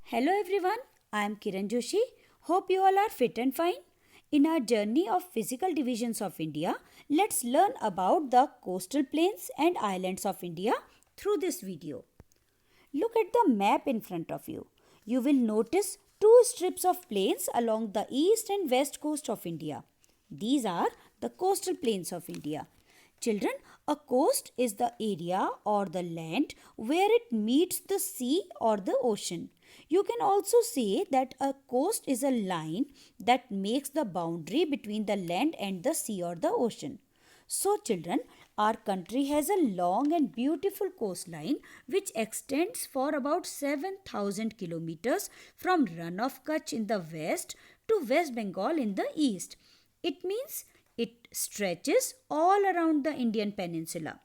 Hello everyone, I am Kiran Joshi. Hope you all are fit and fine. In our journey of physical divisions of India, let's learn about the coastal plains and islands of India through this video. Look at the map in front of you. You will notice two strips of plains along the east and west coast of India. These are the coastal plains of India. Children, a coast is the area or the land where it meets the sea or the ocean. You can also say that a coast is a line that makes the boundary between the land and the sea or the ocean. So, children, our country has a long and beautiful coastline which extends for about 7,000 kilometers from Run of Kutch in the west to West Bengal in the east. It means it stretches all around the Indian peninsula.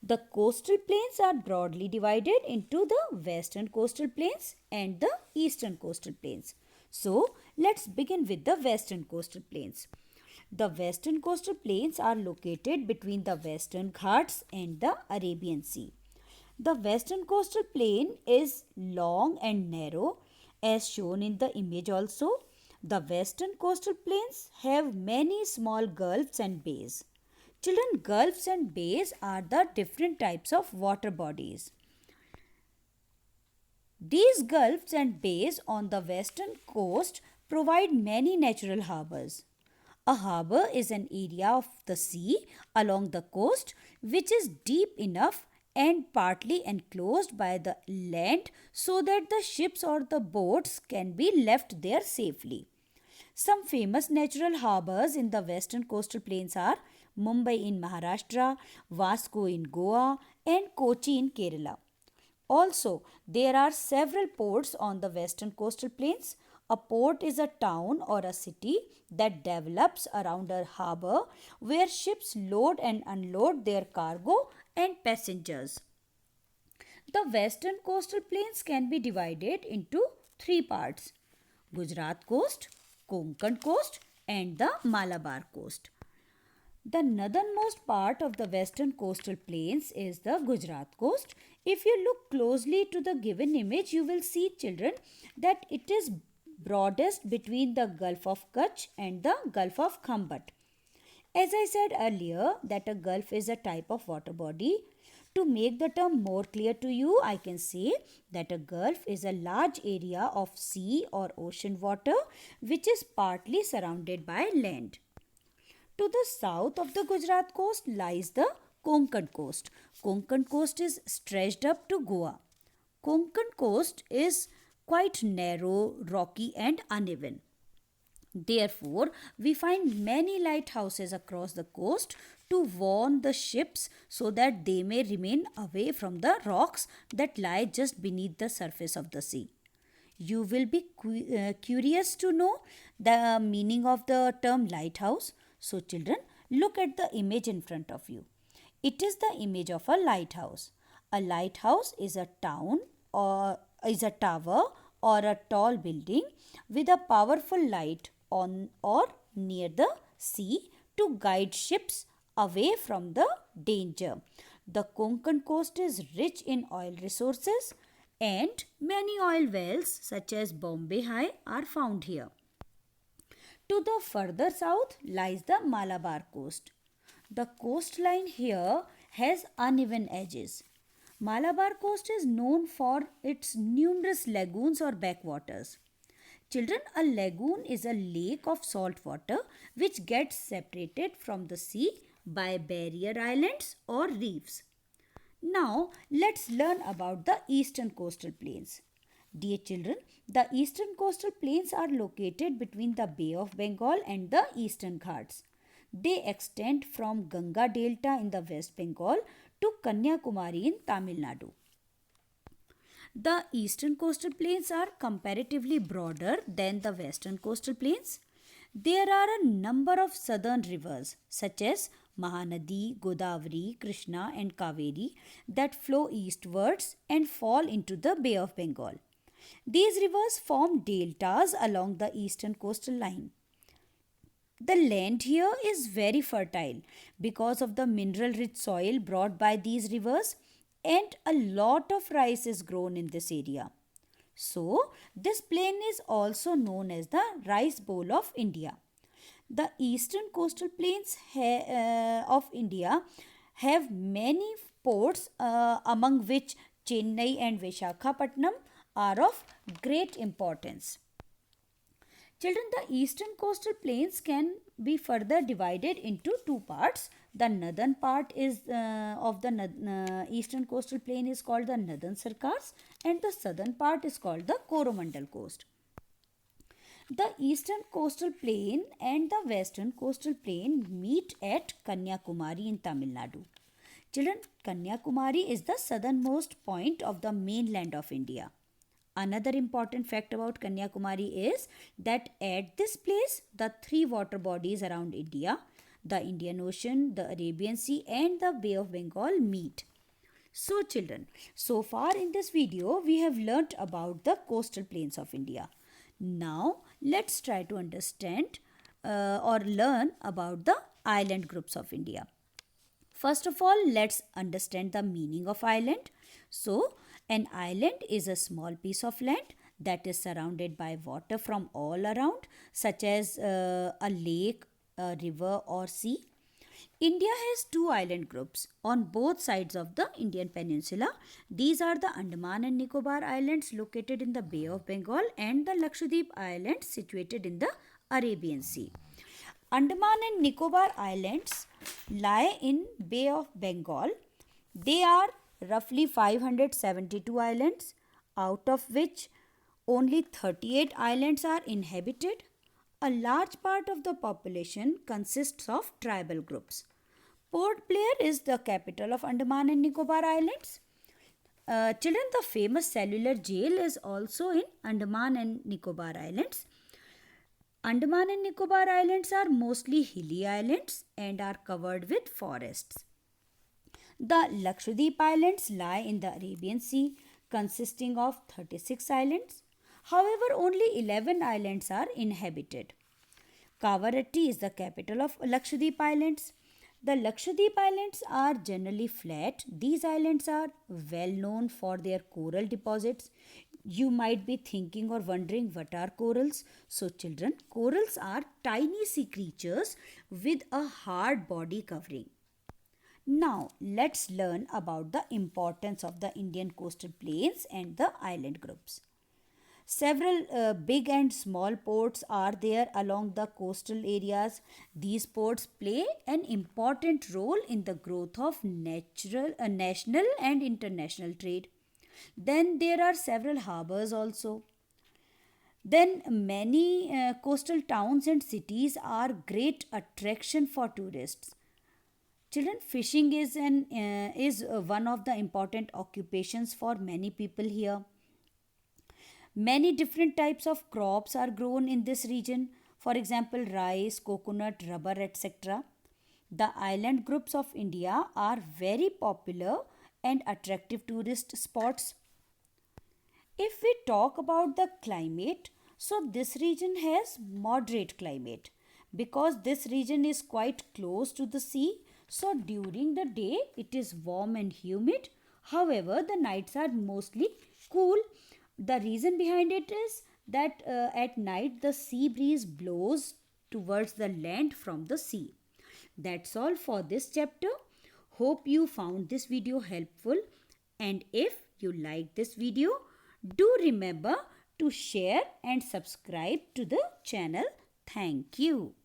The coastal plains are broadly divided into the western coastal plains and the eastern coastal plains. So, let's begin with the western coastal plains. The western coastal plains are located between the Western Ghats and the Arabian Sea. The western coastal plain is long and narrow as shown in the image also. The western coastal plains have many small gulfs and bays. Children, gulfs and bays are the different types of water bodies. These gulfs and bays on the western coast provide many natural harbors. A harbor is an area of the sea along the coast which is deep enough and partly enclosed by the land so that the ships or the boats can be left there safely. Some famous natural harbors in the western coastal plains are Mumbai in Maharashtra, Vasco in Goa, and Kochi in Kerala. Also, there are several ports on the western coastal plains. A port is a town or a city that develops around a harbor where ships load and unload their cargo and passengers. The western coastal plains can be divided into three parts: Gujarat coast, Konkan coast, and the Malabar coast. The northernmost part of the western coastal plains is the Gujarat coast. If you look closely to the given image, you will see, children, that it is broadest between the Gulf of Kutch and the Gulf of Khambat. As I said earlier, that a gulf is a type of water body. To make the term more clear to you, I can say that a gulf is a large area of sea or ocean water which is partly surrounded by land. To the south of the Gujarat coast lies the Konkan coast. Konkan coast is stretched up to Goa. Konkan coast is quite narrow, rocky, and uneven. Therefore, we find many lighthouses across the coast to warn the ships so that they may remain away from the rocks that lie just beneath the surface of the sea. You will be curious to know the meaning of the term lighthouse. So, children, look at the image in front of you. It is the image of a lighthouse. A lighthouse is a town or is a tower or a tall building with a powerful light on or near the sea to guide ships away from the danger. The Konkan coast is rich in oil resources and many oil wells such as Bombay High are found here. To the further south lies the Malabar coast. The coastline here has uneven edges. Malabar coast is known for its numerous lagoons or backwaters. Children, a lagoon is a lake of salt water which gets separated from the sea by barrier islands or reefs. Now, let's learn about the eastern coastal plains. Dear children, the eastern coastal plains are located between the Bay of Bengal and the Eastern Ghats. They extend from Ganga Delta in the West Bengal to Kanyakumari in Tamil Nadu. The eastern coastal plains are comparatively broader than the western coastal plains. There are a number of southern rivers such as Mahanadi, Godavari, Krishna, and Kaveri that flow eastwards and fall into the Bay of Bengal. These rivers form deltas along the eastern coastal line. The land here is very fertile because of the mineral rich soil brought by these rivers, and a lot of rice is grown in this area. So, this plain is also known as the rice bowl of India. The eastern coastal plains of India have many ports, among which Chennai and Vishakhapatnam are of great importance. Children, the eastern coastal plains can be further divided into two parts. The northern part is of the eastern coastal plain is called the Northern Sarkars, and the southern part is called the Coromandel coast. The eastern coastal plain and the western coastal plain meet at Kanyakumari in Tamil Nadu. Children, Kanyakumari is the southernmost point of the mainland of India. Another important fact about Kanyakumari is that at this place, the three water bodies around India, the Indian Ocean, the Arabian Sea, and the Bay of Bengal meet. So, children, so far in this video, we have learnt about the coastal plains of India. Now, let's try to understand or learn about the island groups of India. First of all, let's understand the meaning of island. So, an island is a small piece of land that is surrounded by water from all around, such as a lake, a river, or sea. India has two island groups on both sides of the Indian peninsula. These are the Andaman and Nicobar Islands located in the Bay of Bengal and the Lakshadweep Islands situated in the Arabian Sea. Andaman and Nicobar Islands lie in Bay of Bengal. They are roughly 572 islands, out of which only 38 islands are inhabited. A large part of the population consists of tribal groups. Port Blair is the capital of Andaman and Nicobar Islands. Children, the famous cellular jail is also in Andaman and Nicobar Islands. Andaman and Nicobar Islands are mostly hilly islands and are covered with forests. The Lakshadweep Islands lie in the Arabian Sea, consisting of 36 islands. However, only 11 islands are inhabited. Kavaratti is the capital of Lakshadweep Islands. The Lakshadweep Islands are generally flat. These islands are well known for their coral deposits. You might be thinking or wondering what are corals. So, children, corals are tiny sea creatures with a hard body covering. Now, let's learn about the importance of the Indian coastal plains and the island groups. Several big and small ports are there along the coastal areas. These ports play an important role in the growth of national and international trade. Then there are several harbors also. Then many coastal towns and cities are great attraction for tourists. Children, fishing is one of the important occupations for many people here. Many different types of crops are grown in this region. For example, rice, coconut, rubber, etc. The island groups of India are very popular and attractive tourist spots. If we talk about the climate, so this region has moderate climate because this region is quite close to the sea. So during the day it is warm and humid. However, the nights are mostly cool. The reason behind it is that at night the sea breeze blows towards the land from the sea. That's all for this chapter. Hope you found this video helpful, and if you like this video, do remember to share and subscribe to the channel. Thank you.